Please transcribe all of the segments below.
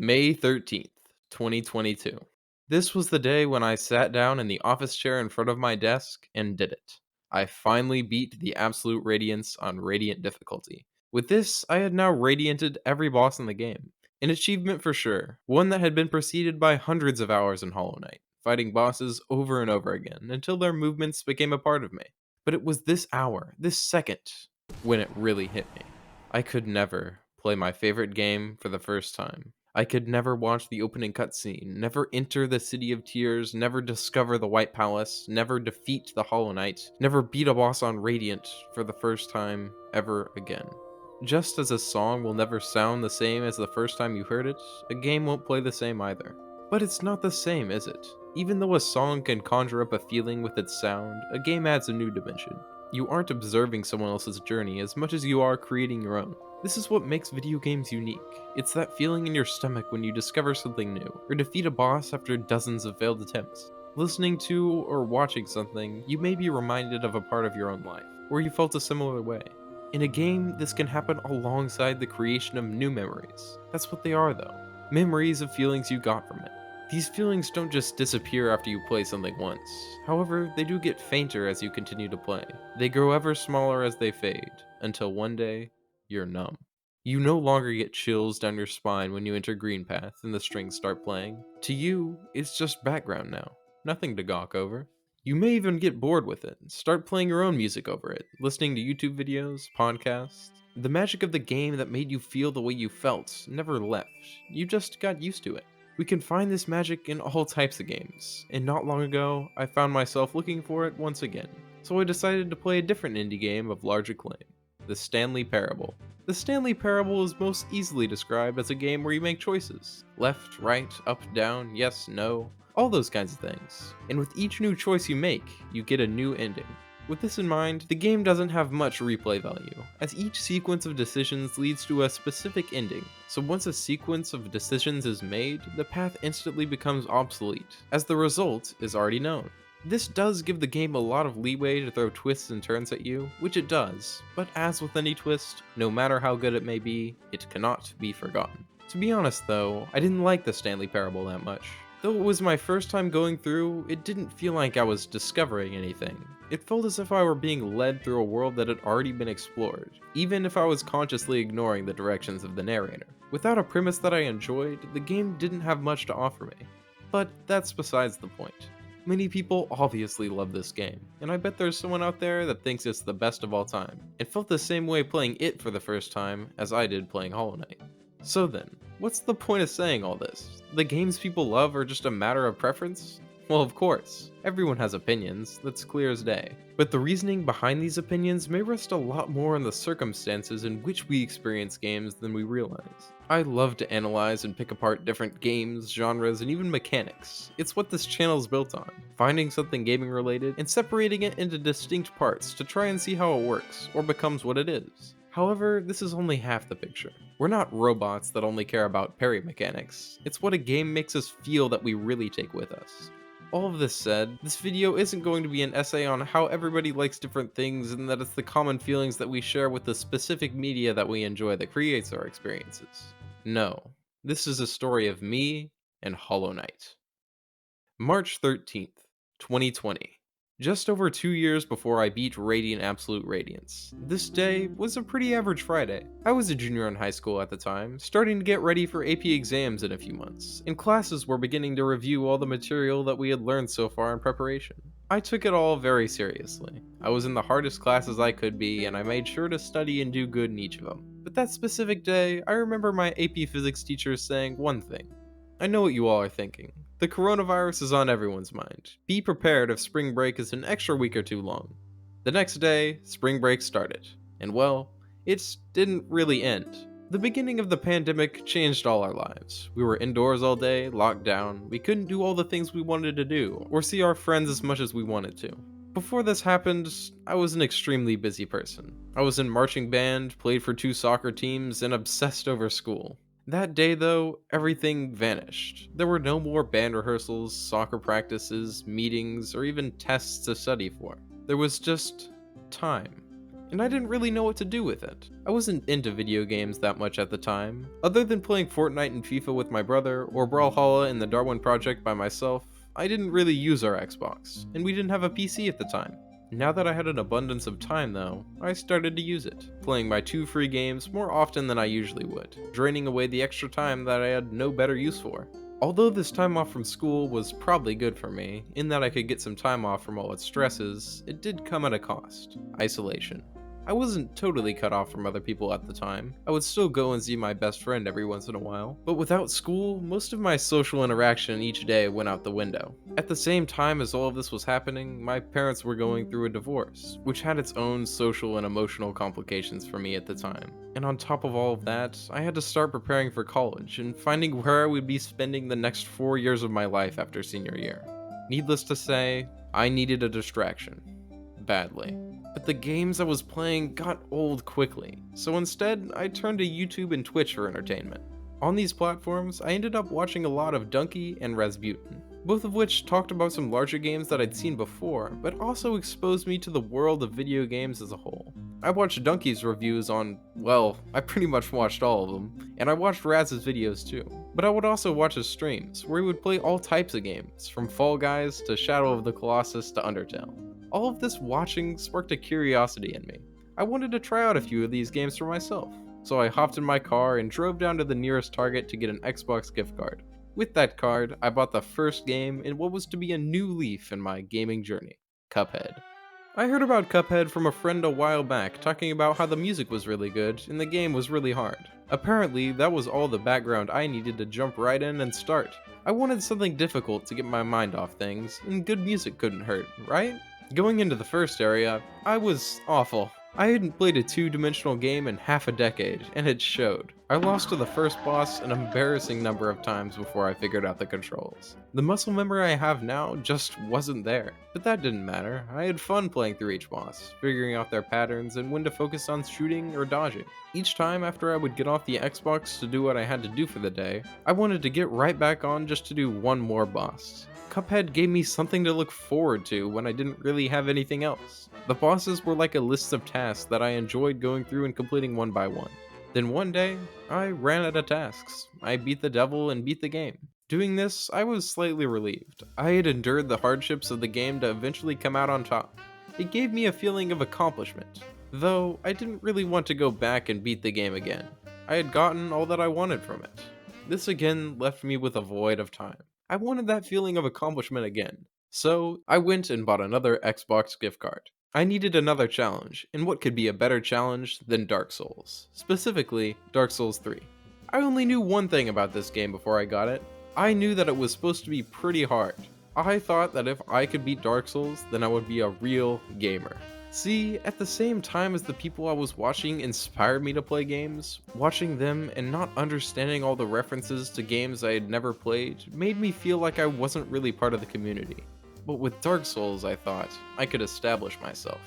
May 13th, 2022. This was the day when I sat down in the office chair in front of my desk and did it. I finally beat the absolute radiance on radiant difficulty. With this, I had now radianted every boss in the game. An achievement for sure, one that had been preceded by hundreds of hours in Hollow Knight, fighting bosses over and over again until their movements became a part of me. But it was this hour, this second, when it really hit me. I could never play my favorite game for the first time. I could never watch the opening cutscene, never enter the City of Tears, never discover the White Palace, never defeat the Hollow Knight, never beat a boss on Radiant for the first time ever again. Just as a song will never sound the same as the first time you heard it, a game won't play the same either. But it's not the same, is it? Even though a song can conjure up a feeling with its sound, a game adds a new dimension. You aren't observing someone else's journey as much as you are creating your own. This is what makes video games unique. It's that feeling in your stomach when you discover something new, or defeat a boss after dozens of failed attempts. Listening to or watching something, you may be reminded of a part of your own life, where you felt a similar way. In a game, this can happen alongside the creation of new memories. That's what they are though. Memories of feelings you got from it. These feelings don't just disappear after you play something once. However, they do get fainter as you continue to play. They grow ever smaller as they fade, until one day, you're numb. You no longer get chills down your spine when you enter Green Path and the strings start playing. To you, it's just background now, nothing to gawk over. You may even get bored with it, start playing your own music over it, listening to YouTube videos, podcasts. The magic of the game that made you feel the way you felt never left, you just got used to it. We can find this magic in all types of games, and not long ago, I found myself looking for it once again. So I decided to play a different indie game of large acclaim, the Stanley Parable. The Stanley Parable is most easily described as a game where you make choices. Left, right, up, down, yes, no, all those kinds of things. And with each new choice you make, you get a new ending. With this in mind, the game doesn't have much replay value, as each sequence of decisions leads to a specific ending. So once a sequence of decisions is made, the path instantly becomes obsolete, as the result is already known. This does give the game a lot of leeway to throw twists and turns at you, which it does, but as with any twist, no matter how good it may be, it cannot be forgotten. To be honest though, I didn't like the Stanley Parable that much. Though it was my first time going through, it didn't feel like I was discovering anything. It felt as if I were being led through a world that had already been explored, even if I was consciously ignoring the directions of the narrator. Without a premise that I enjoyed, the game didn't have much to offer me. But that's besides the point. Many people obviously love this game, and I bet there's someone out there that thinks it's the best of all time. It felt the same way playing it for the first time as I did playing Hollow Knight. So then, what's the point of saying all this? The games people love are just a matter of preference? Well, of course. Everyone has opinions, that's clear as day. But the reasoning behind these opinions may rest a lot more on the circumstances in which we experience games than we realize. I love to analyze and pick apart different games, genres, and even mechanics. It's what this channel is built on. Finding something gaming related and separating it into distinct parts to try and see how it works, or becomes what it is. However, this is only half the picture. We're not robots that only care about parry mechanics. It's what a game makes us feel that we really take with us. All of this said, this video isn't going to be an essay on how everybody likes different things and that it's the common feelings that we share with the specific media that we enjoy that creates our experiences. No, this is a story of me and Hollow Knight. March 13th, 2020. Just over 2 years before I beat Radiant Absolute Radiance. This day was a pretty average Friday. I was a junior in high school at the time, starting to get ready for AP exams in a few months, and classes were beginning to review all the material that we had learned so far in preparation. I took it all very seriously. I was in the hardest classes I could be, and I made sure to study and do good in each of them. But that specific day, I remember my AP physics teacher saying one thing. I know what you all are thinking. The coronavirus is on everyone's mind. Be prepared if spring break is an extra week or two long. The next day, spring break started. And well, it didn't really end. The beginning of the pandemic changed all our lives. We were indoors all day, locked down. We couldn't do all the things we wanted to do, or see our friends as much as we wanted to. Before this happened, I was an extremely busy person. I was in marching band, played for 2 soccer teams, and obsessed over school. That day though, everything vanished. There were no more band rehearsals, soccer practices, meetings, or even tests to study for. There was just time. and I didn't really know what to do with it. I wasn't into video games that much at the time. Other than playing Fortnite and FIFA with my brother, or Brawlhalla and the Darwin Project by myself, I didn't really use our Xbox, and we didn't have a PC at the time. Now that I had an abundance of time though, I started to use it, playing my 2 free games more often than I usually would, draining away the extra time that I had no better use for. Although this time off from school was probably good for me, in that I could get some time off from all its stresses, it did come at a cost: isolation. I wasn't totally cut off from other people at the time. I would still go and see my best friend every once in a while, but without school, most of my social interaction each day went out the window. At the same time as all of this was happening, my parents were going through a divorce, which had its own social and emotional complications for me at the time. And on top of all of that, I had to start preparing for college and finding where I would be spending the next 4 years of my life after senior year. Needless to say, I needed a distraction. Badly. But the games I was playing got old quickly, so instead I turned to YouTube and Twitch for entertainment. On these platforms, I ended up watching a lot of Dunkey and Rasputin, both of which talked about some larger games that I'd seen before, but also exposed me to the world of video games as a whole. I watched Dunkey's reviews on, well, I pretty much watched all of them, and I watched Raz's videos too. But I would also watch his streams, where he would play all types of games, from Fall Guys to Shadow of the Colossus to Undertale. All of this watching sparked a curiosity in me. I wanted to try out a few of these games for myself, so I hopped in my car and drove down to the nearest Target to get an Xbox gift card. With that card, I bought the first game in what was to be a new leaf in my gaming journey: Cuphead. I heard about Cuphead from a friend a while back talking about how the music was really good and the game was really hard. Apparently, that was all the background I needed to jump right in and start. I wanted something difficult to get my mind off things, and good music couldn't hurt, right? Going into the first area, I was awful. I hadn't played a two-dimensional game in half a decade, and it showed. I lost to the first boss an embarrassing number of times before I figured out the controls. The muscle memory I have now just wasn't there, but that didn't matter. I had fun playing through each boss, figuring out their patterns and when to focus on shooting or dodging. Each time after I would get off the Xbox to do what I had to do for the day, I wanted to get right back on just to do one more boss. Cuphead gave me something to look forward to when I didn't really have anything else. The bosses were like a list of tasks that I enjoyed going through and completing one by one. Then one day, I ran out of tasks. I beat the devil and beat the game. Doing this, I was slightly relieved. I had endured the hardships of the game to eventually come out on top. It gave me a feeling of accomplishment, though I didn't really want to go back and beat the game again. I had gotten all that I wanted from it. This again left me with a void of time. I wanted that feeling of accomplishment again, so I went and bought another Xbox gift card. I needed another challenge, and what could be a better challenge than Dark Souls, specifically Dark Souls 3. I only knew one thing about this game before I got it. I knew that it was supposed to be pretty hard. I thought that if I could beat Dark Souls, then I would be a real gamer. See, at the same time as the people I was watching inspired me to play games, watching them and not understanding all the references to games I had never played made me feel like I wasn't really part of the community. But with Dark Souls, I thought, I could establish myself.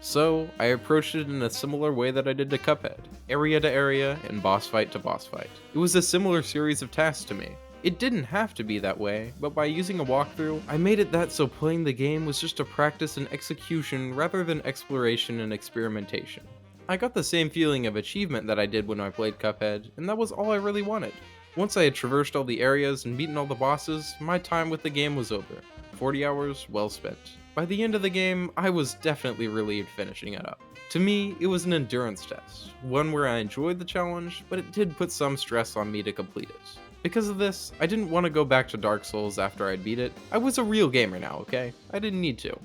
So, I approached it in a similar way that I did to Cuphead, area to area and boss fight to boss fight. It was a similar series of tasks to me. It didn't have to be that way, but by using a walkthrough, I made it that so playing the game was just a practice in execution rather than exploration and experimentation. I got the same feeling of achievement that I did when I played Cuphead, and that was all I really wanted. Once I had traversed all the areas and beaten all the bosses, my time with the game was over. 40 hours well spent. By the end of the game, I was definitely relieved finishing it up. To me, it was an endurance test, one where I enjoyed the challenge, but it did put some stress on me to complete it. Because of this, I didn't want to go back to Dark Souls after I'd beat it. I was a real gamer now, okay? I didn't need to.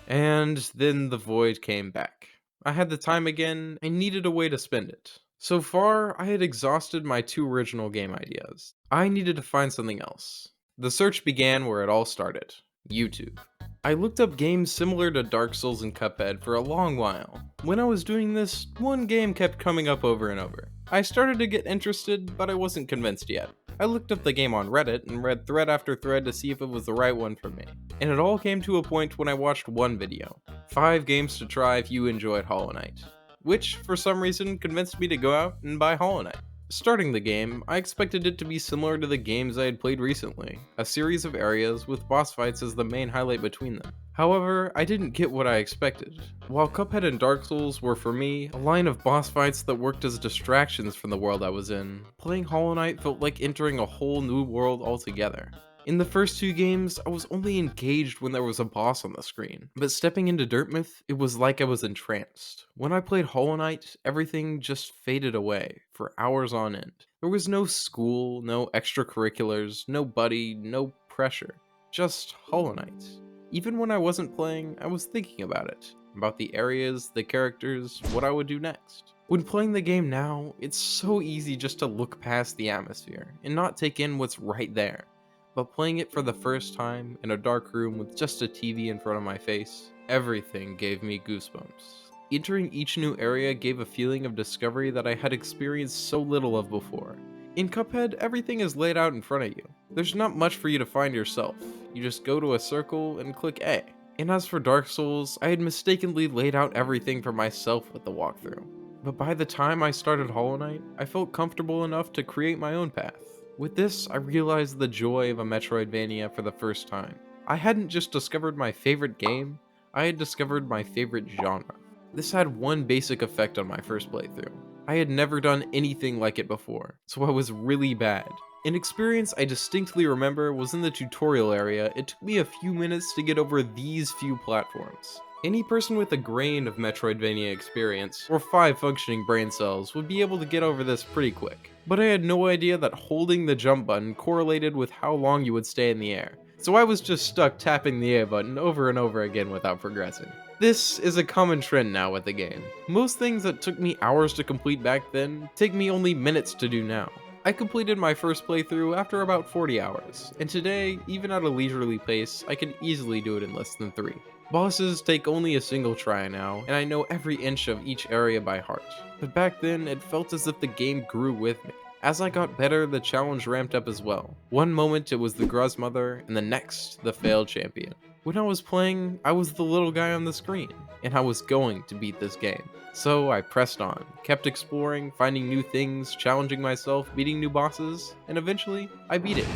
And then the void came back. I had the time again, and needed a way to spend it. So far, I had exhausted my 2 original game ideas. I needed to find something else. The search began where it all started: YouTube. I looked up games similar to Dark Souls and Cuphead for a long while. When I was doing this, one game kept coming up over and over. I started to get interested, but I wasn't convinced yet. I looked up the game on Reddit and read thread after thread to see if it was the right one for me. And it all came to a point when I watched one video: 5 games to try if you enjoyed Hollow Knight, which for some reason convinced me to go out and buy Hollow Knight. Starting the game, I expected it to be similar to the games I had played recently, a series of areas with boss fights as the main highlight between them. However, I didn't get what I expected. While Cuphead and Dark Souls were for me a line of boss fights that worked as distractions from the world I was in, playing Hollow Knight felt like entering a whole new world altogether. In the first two games, I was only engaged when there was a boss on the screen, but stepping into Dirtmouth, it was like I was entranced. When I played Hollow Knight, everything just faded away for hours on end. There was no school, no extracurriculars, no buddy, no pressure, just Hollow Knight. Even when I wasn't playing, I was thinking about it, about the areas, the characters, what I would do next. When playing the game now, it's so easy just to look past the atmosphere and not take in what's right there. But playing it for the first time in a dark room with just a TV in front of my face, everything gave me goosebumps. Entering each new area gave a feeling of discovery that I had experienced so little of before. In Cuphead, everything is laid out in front of you. There's not much for you to find yourself. You just go to a circle and click A. And as for Dark Souls, I had mistakenly laid out everything for myself with the walkthrough. But by the time I started Hollow Knight, I felt comfortable enough to create my own path. With this, I realized the joy of a Metroidvania for the first time. I hadn't just discovered my favorite game, I had discovered my favorite genre. This had one basic effect on my first playthrough. I had never done anything like it before, so I was really bad. An experience I distinctly remember was in the tutorial area. It took me a few minutes to get over these few platforms. Any person with a grain of Metroidvania experience, or 5 functioning brain cells, would be able to get over this pretty quick. But I had no idea that holding the jump button correlated with how long you would stay in the air, so I was just stuck tapping the A button over and over again without progressing. This is a common trend now with the game. Most things that took me hours to complete back then take me only minutes to do now. I completed my first playthrough after about 40 hours, and today, even at a leisurely pace, I can easily do it in less than 3. Bosses take only a single try now, and I know every inch of each area by heart. But back then, it felt as if the game grew with me. As I got better, the challenge ramped up as well. One moment it was the Gruzmother, and the next, the failed champion. When I was playing, I was the little guy on the screen, and I was going to beat this game. So I pressed on, kept exploring, finding new things, challenging myself, beating new bosses, and eventually, I beat it.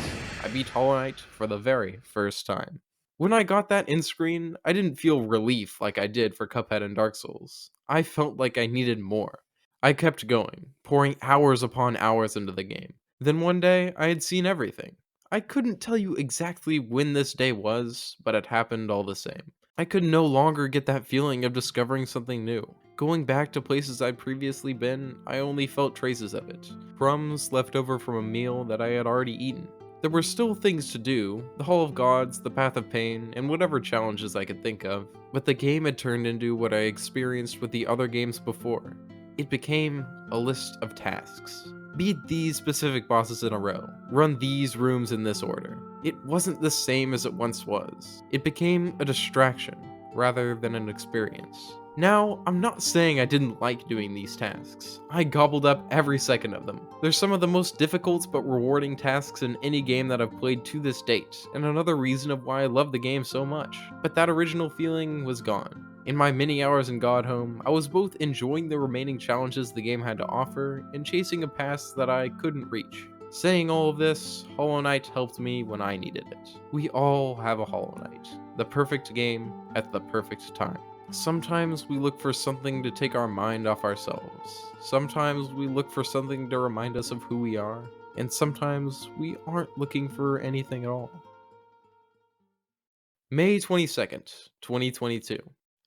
I beat Hollow Knight for the very first time. When I got that end screen, I didn't feel relief like I did for Cuphead and Dark Souls. I felt like I needed more. I kept going, pouring hours upon hours into the game. Then one day, I had seen everything. I couldn't tell you exactly when this day was, but it happened all the same. I could no longer get that feeling of discovering something new. Going back to places I'd previously been, I only felt traces of it. Crumbs left over from a meal that I had already eaten. There were still things to do, the Hall of Gods, the Path of Pain, and whatever challenges I could think of, but the game had turned into what I experienced with the other games before. It became a list of tasks. Beat these specific bosses in a row. Run these rooms in this order. It wasn't the same as it once was. It became a distraction, rather than an experience. Now, I'm not saying I didn't like doing these tasks. I gobbled up every second of them. They're some of the most difficult but rewarding tasks in any game that I've played to this date, and another reason of why I love the game so much. But that original feeling was gone. In my many hours in Godhome, I was both enjoying the remaining challenges the game had to offer and chasing a past that I couldn't reach. Saying all of this, Hollow Knight helped me when I needed it. We all have a Hollow Knight, the perfect game at the perfect time. Sometimes we look for something to take our mind off ourselves. Sometimes we look for something to remind us of who we are. And sometimes we aren't looking for anything at all. May 22nd, 2022.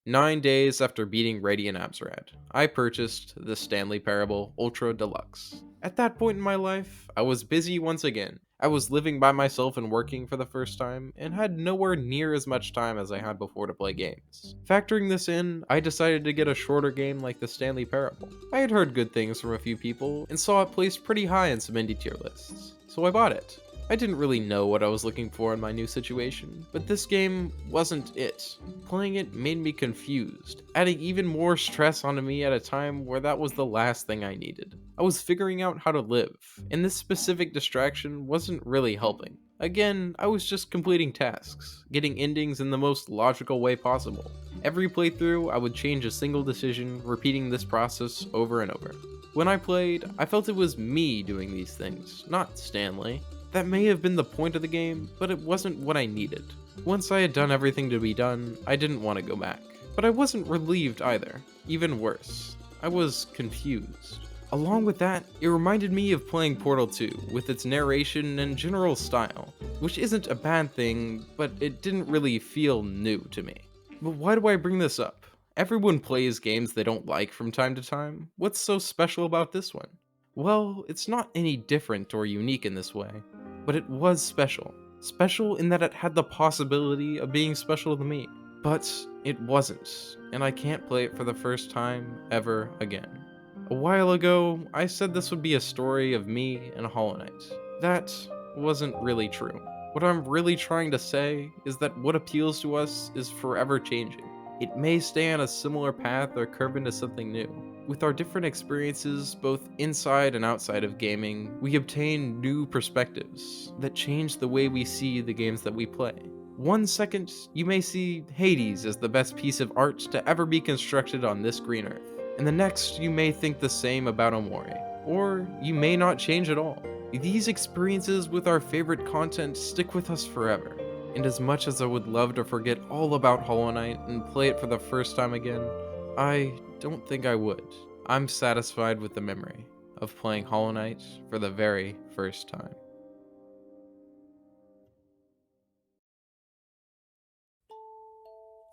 9 days after beating Radiant Abzerad, I purchased the Stanley Parable Ultra Deluxe. At that point in my life, I was busy once again. I was living by myself and working for the first time, and had nowhere near as much time as I had before to play games. Factoring this in, I decided to get a shorter game like the Stanley Parable. I had heard good things from a few people, and saw it placed pretty high in some indie tier lists, so I bought it. I didn't really know what I was looking for in my new situation, but this game wasn't it. Playing it made me confused, adding even more stress onto me at a time where that was the last thing I needed. I was figuring out how to live, and this specific distraction wasn't really helping. Again, I was just completing tasks, getting endings in the most logical way possible. Every playthrough, I would change a single decision, repeating this process over and over. When I played, I felt it was me doing these things, not Stanley. That may have been the point of the game, but it wasn't what I needed. Once I had done everything to be done, I didn't want to go back. But I wasn't relieved either. Even worse, I was confused. Along with that, it reminded me of playing Portal 2 with its narration and general style, which isn't a bad thing, but it didn't really feel new to me. But why do I bring this up? Everyone plays games they don't like from time to time. What's so special about this one? Well, it's not any different or unique in this way, but it was special. Special in that it had the possibility of being special to me. But it wasn't, and I can't play it for the first time ever again. A while ago, I said this would be a story of me and Hollow Knight. That wasn't really true. What I'm really trying to say is that what appeals to us is forever changing. It may stay on a similar path or curve into something new. With our different experiences, both inside and outside of gaming, we obtain new perspectives that change the way we see the games that we play. One second, you may see Hades as the best piece of art to ever be constructed on this green earth, and the next you may think the same about Omori, or you may not change at all. These experiences with our favorite content stick with us forever, and as much as I would love to forget all about Hollow Knight and play it for the first time again, I don't think I would. I'm satisfied with the memory of playing Hollow Knight for the very first time.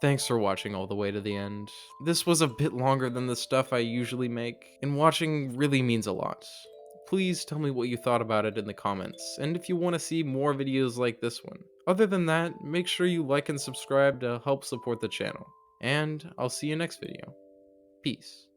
Thanks for watching all the way to the end. This was a bit longer than the stuff I usually make, and watching really means a lot. Please tell me what you thought about it in the comments, and if you want to see more videos like this one. Other than that, make sure you like and subscribe to help support the channel. And I'll see you next video. Peace.